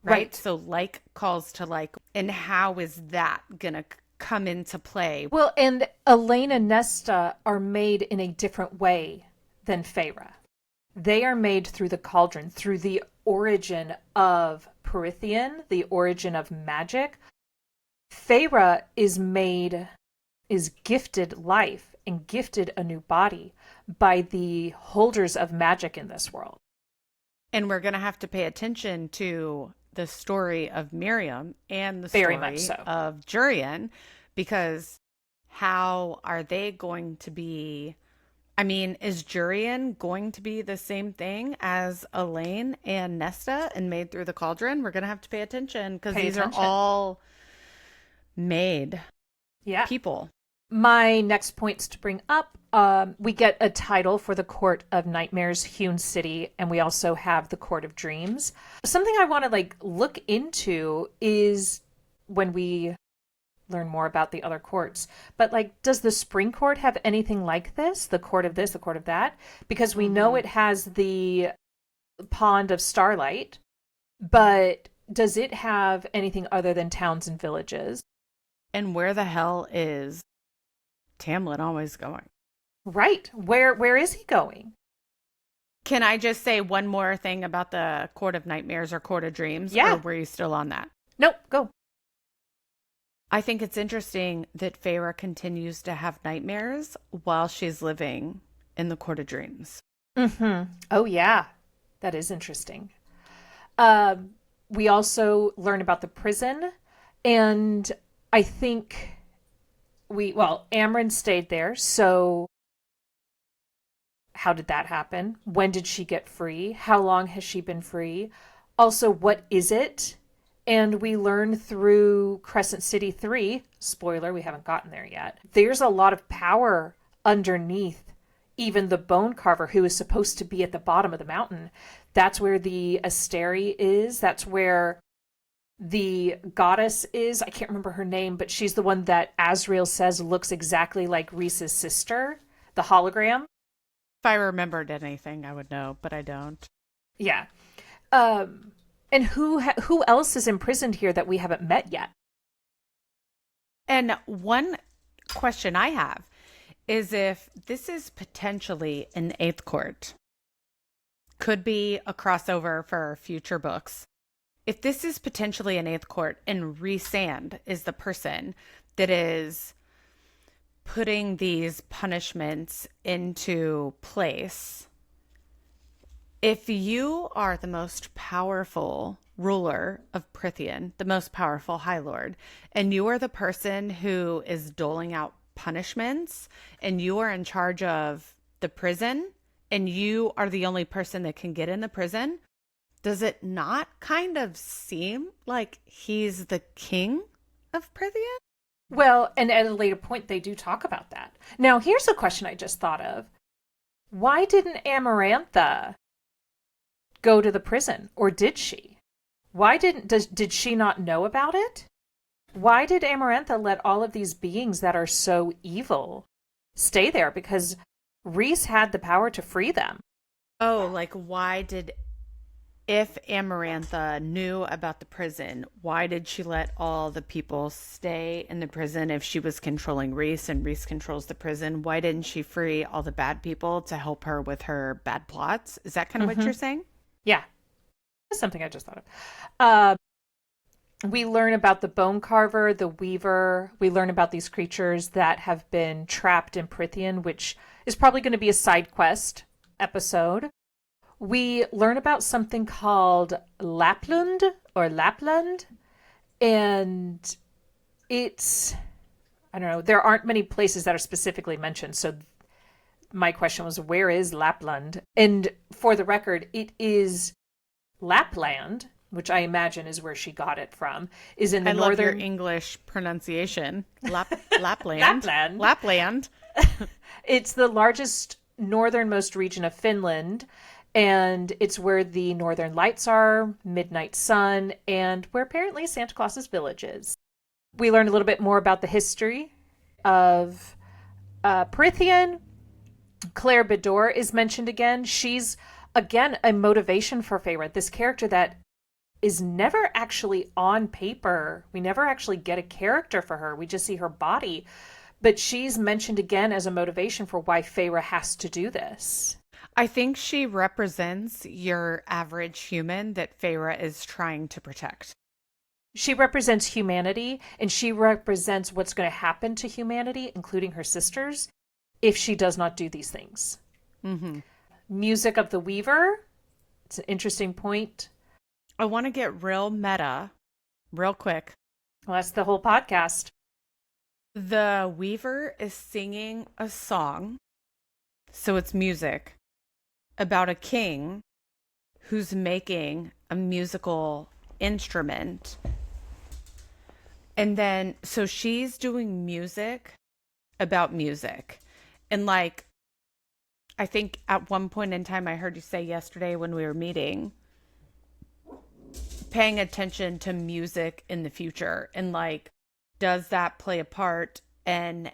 right? So like calls to like, and how is that gonna come into play? Well, and Elaine and Nesta are made in a different way than Feyre. They are made through the cauldron, through the origin of Prythian, the origin of magic. Feyre is gifted life and gifted a new body by the holders of magic in this world. And we're going to have to pay attention to the story of Miriam and the story of Jurian, because how are they going to be? I mean, is Jurian going to be the same thing as Elaine and Nesta and made through the cauldron? We're going to have to pay attention because these are all made people. My next points to bring up, we get a title for the Court of Nightmares, Hewn City, and we also have the Court of Dreams. Something I want to like look into is when we learn more about the other courts. But like, does the Spring Court have anything like this? The Court of this, the Court of that? Because we know it has the pond of starlight, but does it have anything other than towns and villages? And where the hell is Tamlin always going? Right. Where is he going? Can I just say one more thing about the Court of Nightmares or Court of Dreams? Or Yeah. were you still on that? Nope, go. I think it's interesting that Feyre continues to have nightmares while she's living in the Court of Dreams. Mhm. Oh yeah. That is interesting. Um we also learn about the prison, and I think Amryn stayed there, so how did that happen? When did she get free? How long has she been free? Also, what is it? And we learn through Crescent City 3, spoiler, we haven't gotten there yet. There's a lot of power underneath even the bone carver, who is supposed to be at the bottom of the mountain. That's where the Asteri is. That's where the goddess is. I can't remember her name, but she's the one that Asriel says looks exactly like Rhys's sister, the hologram. If I remembered anything, I would know, but I don't. Yeah. And who else is imprisoned here that we haven't met yet? And one question I have is if this is potentially an eighth court, could be a crossover for future books. If this is potentially an eighth court and Rhysand is the person that is putting these punishments into place, if you are the most powerful ruler of Prithian, the most powerful High Lord, and you are the person who is doling out punishments, and you are in charge of the prison, and you are the only person that can get in the prison, does it not kind of seem like he's the king of Prithian? Well, and at a later point, they do talk about that. Now, here's a question I just thought of. Why didn't Amarantha go to the prison, or did she? Did she not know about it? Why did Amarantha let all of these beings that are so evil stay there? Because Rhys had the power to free them. Oh, like why did, if Amarantha knew about the prison, why did she let all the people stay in the prison if she was controlling Rhys and Rhys controls the prison? Why didn't she free all the bad people to help her with her bad plots? Is that kind of what you're saying? Yeah, that's something I just thought of. We learn about the bone carver, the weaver. We learn about these creatures that have been trapped in Prithian, which is probably going to be a side quest episode. We learn about something called Lapland or Lapland, and it's, I don't know, there aren't many places that are specifically mentioned. So my question was, where is Lapland? And for the record, it is Lapland, which I imagine is where she got it from, is in the I love your northern English pronunciation. Lapland. Lapland. Lapland. It's the largest northernmost region of Finland, and it's where the northern lights are, midnight sun, and where apparently Santa Claus's village is. We learn a little bit more about the history of Prithian. Claire Bedore is mentioned again. She's, again, a motivation for Feyre, this character that is never actually on paper. We never actually get a character for her. We just see her body. But she's mentioned again as a motivation for why Feyre has to do this. I think she represents your average human that Feyre is trying to protect. She represents humanity, and she represents what's going to happen to humanity, including her sisters, if she does not do these things. Mm-hmm. Music of the Weaver. It's an interesting point. I want to get real meta, real quick. Well, that's the whole podcast. The Weaver is singing a song, so it's music, about a king who's making a musical instrument. And then, so she's doing music about music. And like, I think at one point in time, I heard you say yesterday when we were meeting, paying attention to music in the future. And like, does that play a part in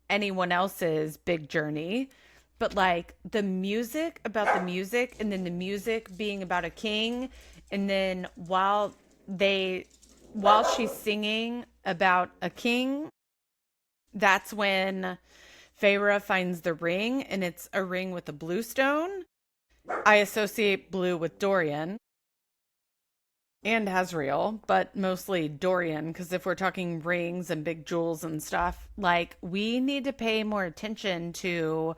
anyone else's big journey but like the music about the music, and then the music being about a king, and then while she's singing about a king, that's when Feyre finds the ring, and it's a ring with a blue stone. I associate blue with Dorian and Hazriel, but mostly Dorian, because if we're talking rings and big jewels and stuff, like we need to pay more attention to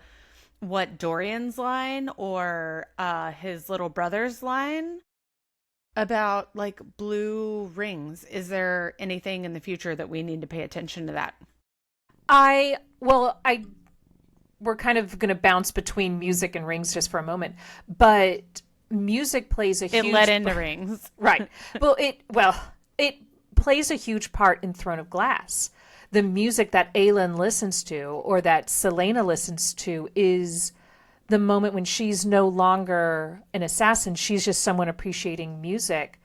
what Dorian's line or his little brother's line about like blue rings. Is there anything in the future that we need to pay attention to that? I we're kind of going to bounce between music and rings just for a moment, but music plays a It huge led into rings. right. It plays a huge part in Throne of Glass. The music that Aelin listens to or that Selena listens to is the moment when she's no longer an assassin. She's just someone appreciating music.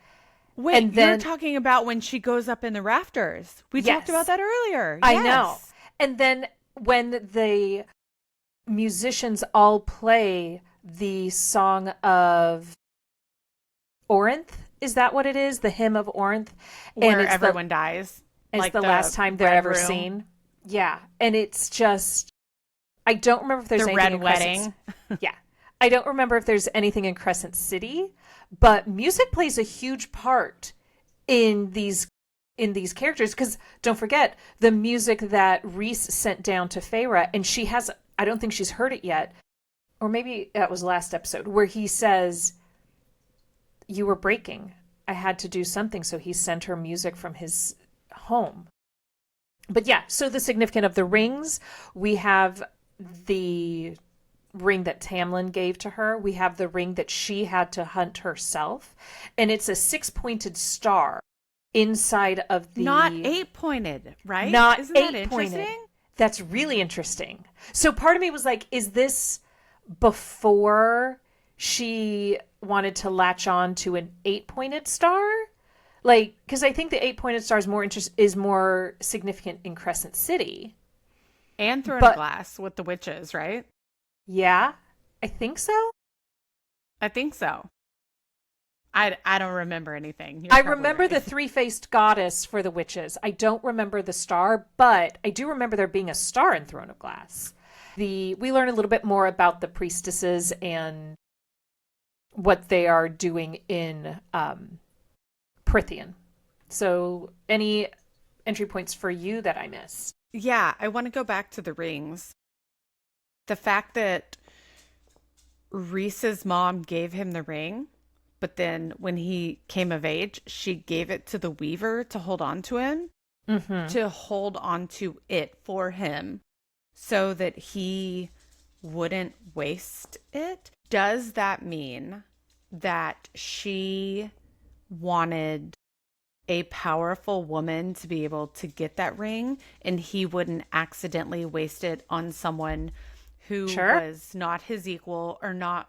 Wait, And then you're talking about when she goes up in the rafters. We talked Yes. about that earlier. I Yes. know. And then when the musicians all play the song of Orinth, is that what it is? The hymn of Orinth? Where it's everyone dies. It's like the last time they're Red ever Room, seen. Yeah. And it's just, I don't remember if there's the anything Red in Crescent. Wedding. Yeah. I don't remember if there's anything in Crescent City, but music plays a huge part in these characters, because don't forget the music that Rhys sent down to Feyre, and I don't think she's heard it yet, or maybe that was last episode, where he says, you were breaking, I had to do something, so he sent her music from his home. But yeah, so the significance of the rings, we have the ring that Tamlin gave to her, we have the ring that she had to hunt herself, and it's a 6-pointed star inside of the... Not 8-pointed, right? Not Isn't that 8-pointed. interesting? That's really interesting. So part of me was like, is this before she wanted to latch on to an 8-pointed star? Like, because I think the 8-pointed star is more significant in Crescent City. And Throne of Glass with the witches, right? Yeah, I think so. I think so. I don't remember anything. I remember the 3-faced goddess for the witches. I don't remember the star, but I do remember there being a star in Throne of Glass. We learn a little bit more about the priestesses and what they are doing in Prythian. So any entry points for you that I missed? Yeah, I want to go back to the rings. The fact that Rhys's mom gave him the ring, but then when he came of age, she gave it to the weaver to hold on to him, to hold on to it for him so that he wouldn't waste it. Does that mean that she wanted a powerful woman to be able to get that ring and he wouldn't accidentally waste it on someone who was not his equal or not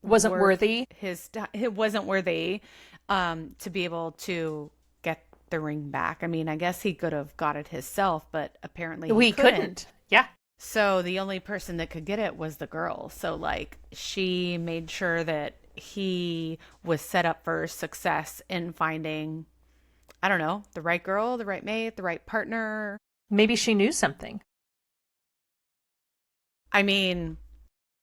wasn't worthy? It wasn't worthy to be able to get the ring back. I mean, I guess he could have got it himself, but apparently he couldn't. Yeah. So the only person that could get it was the girl. So like she made sure that he was set up for success in finding, I don't know, the right girl, the right mate, the right partner. Maybe she knew something. I mean,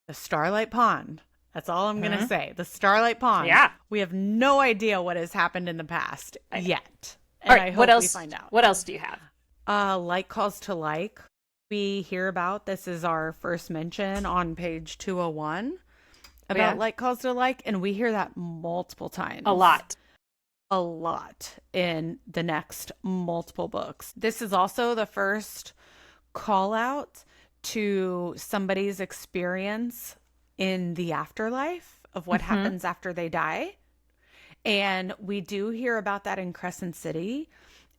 the Starlight Pond. That's all I'm going to say. The Starlight Pond. Yeah. We have no idea what has happened in the past yet. And all right, I hope what else, we find out. What else do you have? Like calls to like. We hear about, this is our first mention on page 201 about like calls to like. And we hear that multiple times. A lot in the next multiple books. This is also the first call out to somebody's experience in the afterlife of what happens after they die. And we do hear about that in Crescent City,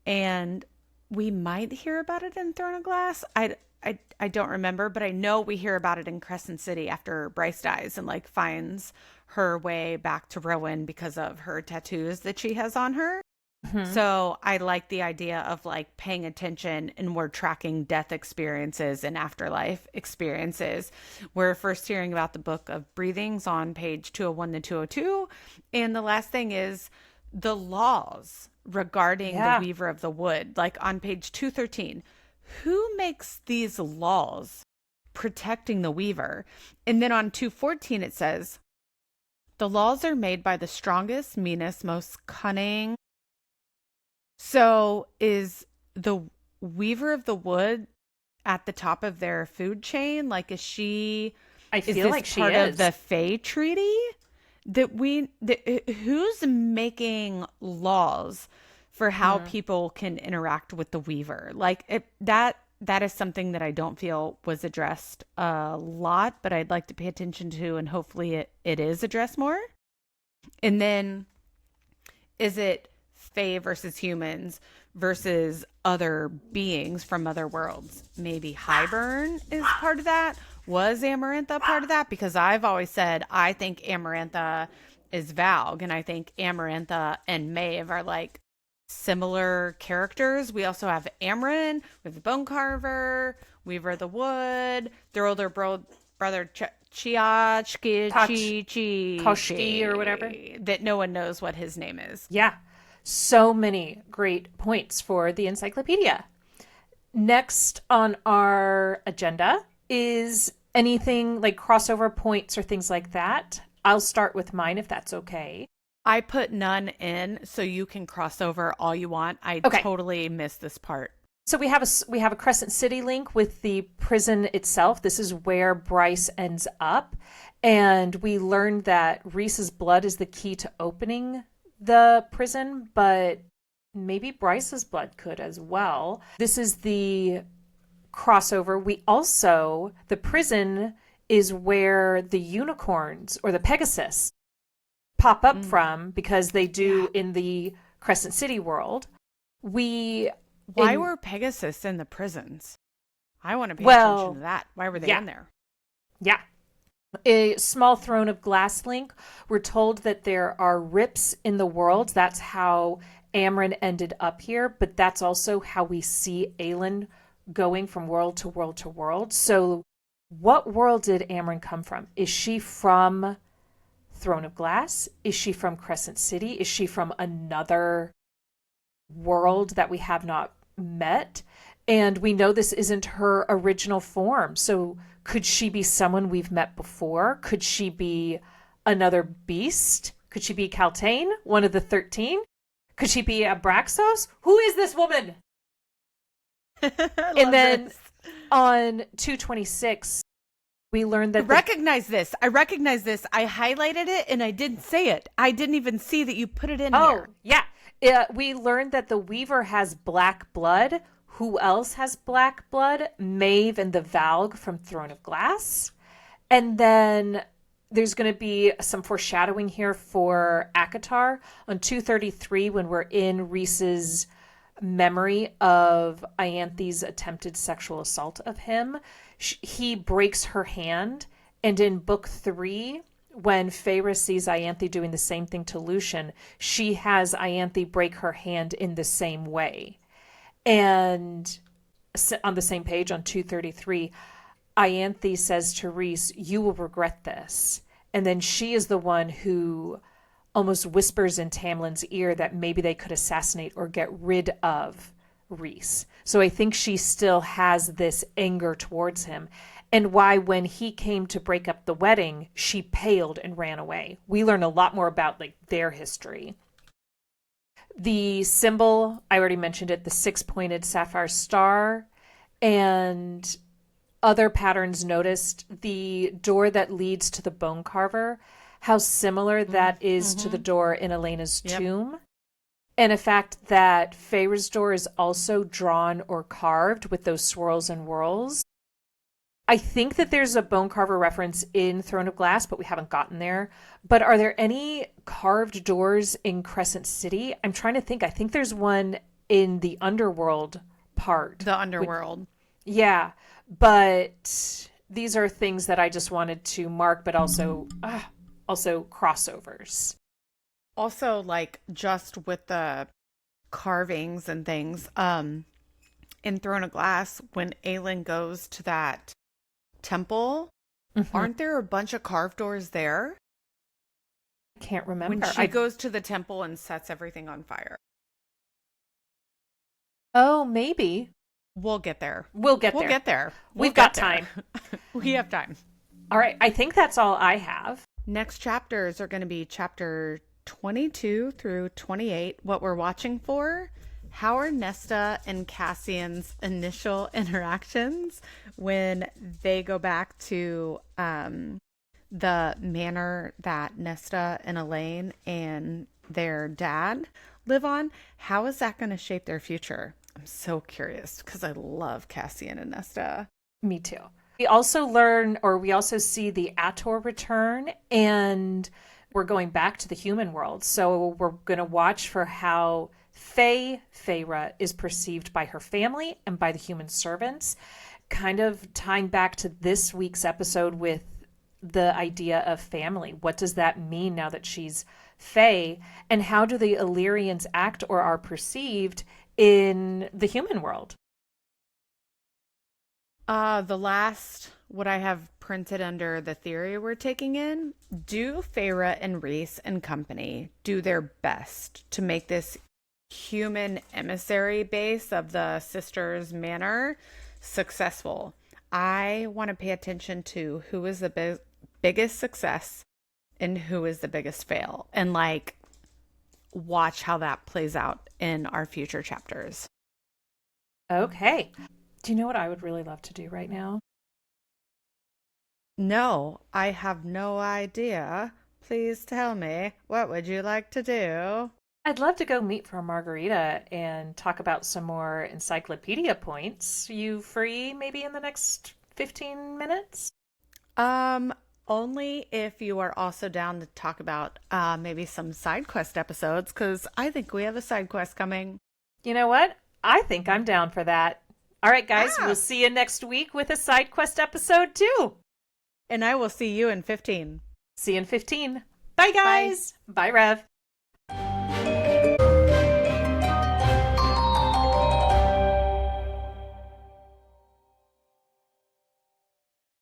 and we might hear about it in Throne of Glass. I don't remember, but I know we hear about it in Crescent City after Bryce dies and like finds her way back to Rowan because of her tattoos that she has on her. Hmm. So I like the idea of like paying attention, and we're tracking death experiences and afterlife experiences. We're first hearing about the book of breathings on page 201 to 202. And the last thing is the laws regarding the Yeah. weaver of the wood, like on page 213. Who makes these laws protecting the weaver? And then on 214, it says, the laws are made by the strongest, meanest, most cunning. So is the weaver of the wood at the top of their food chain? Like, I is feel this like she part of the is. Fey Treaty? Who's making laws for how Hmm. people can interact with the weaver? Like that is something that I don't feel was addressed a lot, but I'd like to pay attention to, and hopefully it is addressed more. And then, is it Fae versus humans versus other beings from other worlds? Maybe Highburn is part of that. Was Amarantha part of that? Because I've always said I think Amarantha is Valg, and I think Amarantha and Maeve are like similar characters. We also have Amarin, we have the Bone Carver, Weaver of the Wood, their older brother Chia Koch, Chi Chi Koshki or whatever. Chi, that no one knows what his name is. Yeah. So many great points for the encyclopedia. Next on our agenda is anything like crossover points or things like that. I'll start with mine if that's okay. I put none in, so you can cross over all you want. I Okay. totally missed this part. So we have a Crescent City link with the prison itself. This is where Bryce ends up, and we learned that Reese's blood is the key to opening the prison, but maybe Bryce's blood could as well. This is the crossover. The prison is where the unicorns or the Pegasus pop up Mm. from because they Yeah. do in the Crescent City world. We Why in were Pegasus in the prisons? I want to pay attention to Well, that. Why were they yeah, in there? yeah. A small throne of glass link. We're told that there are rips in the world. That's how Amryn ended up here, but that's also how we see Aelin going from world to world to world. So, what world did Amryn come from? Is she from Throne of Glass? Is she from Crescent City? Is she from another world that we have not met? And we know this isn't her original form. So could she be someone we've met before? Could she be another beast? Could she be Kaltane, one of the 13? Could she be Abraxos? Who is this woman? I And love then this. on 226, we learned I that the recognize this. I recognize this. I highlighted it and I didn't say it. I didn't even see that you put it in oh here. yeah, we learned that the Weaver has black blood. Who else has black blood? Maeve and the Valg from Throne of Glass. And then there's going to be some foreshadowing here for Akatar on 233 when we're in Reese's memory of Ianthe's attempted sexual assault of him. He breaks her hand, and in book 3, when Feyre sees Ianthe doing the same thing to Lucian, she has Ianthe break her hand in the same way. And on the same page on 233, Ianthe says to Reese, "You will regret this." And then she is the one who almost whispers in Tamlin's ear that maybe they could assassinate or get rid of Reese. So I think she still has this anger towards him. And why, when he came to break up the wedding, she paled and ran away. We learn a lot more about like their history. The symbol, I already mentioned it, the six-pointed sapphire star, and other patterns noticed the door that leads to the bone carver, how similar that is to the Mm-hmm. door in Elena's Yep. tomb. And a fact that Feyre's door is also drawn or carved with those swirls and whirls. I think that there's a bone carver reference in Throne of Glass, but we haven't gotten there. But are there any carved doors in Crescent City? I'm trying to think. I think there's one in the underworld part. The Which, underworld. yeah, but these are things that I just wanted to mark, but also crossovers. Also, like just with the carvings and things. In Throne of Glass, when Aelin goes to that temple, Mhm. aren't there a bunch of carved doors there? Can't When remember. she goes to the temple and sets everything on fire. Oh, maybe. We'll get there. We'll get We'll there. get there. We'll We've got get there. time. We have time. All right. I think that's all I have. Next chapters are going to be chapter 22 through 28. What we're watching for: how are Nesta and Cassian's initial interactions when they go back to the manor that Nesta and Elaine and their dad live on? How is that going to shape their future? I'm so curious because I love Cassian and Nesta. Me too. We also learn, or we also see the Ator return, and we're going back to the human world. So we're going to watch for how Feyre is perceived by her family and by the human servants, kind of tying back to this week's episode with the idea of family. What does that mean now that she's Fae? And how do the Illyrians act or are perceived in the human world? The last, what I have printed under the theory we're taking in: do Feyre and Rhys and company do their best to make this human emissary base of the sisters' manor successful? I want to pay attention to who is the biggest success and who is the biggest fail, and like watch how that plays out in our future chapters. Okay. Do you know what I would really love to do right now? No, I have no idea. Please tell me. What would you like to do? I'd love to go meet for a margarita and talk about some more encyclopedia points. You free maybe in the next 15 minutes? Um, Only if you are also down to talk about maybe some side quest episodes, because I think we have a side quest coming. You know what? I think I'm down for that. All right, guys, we'll Ah! see you next week with a side quest episode too. And I will see you in 15. See you in 15. Bye, Bye. guys. Bye, Rev.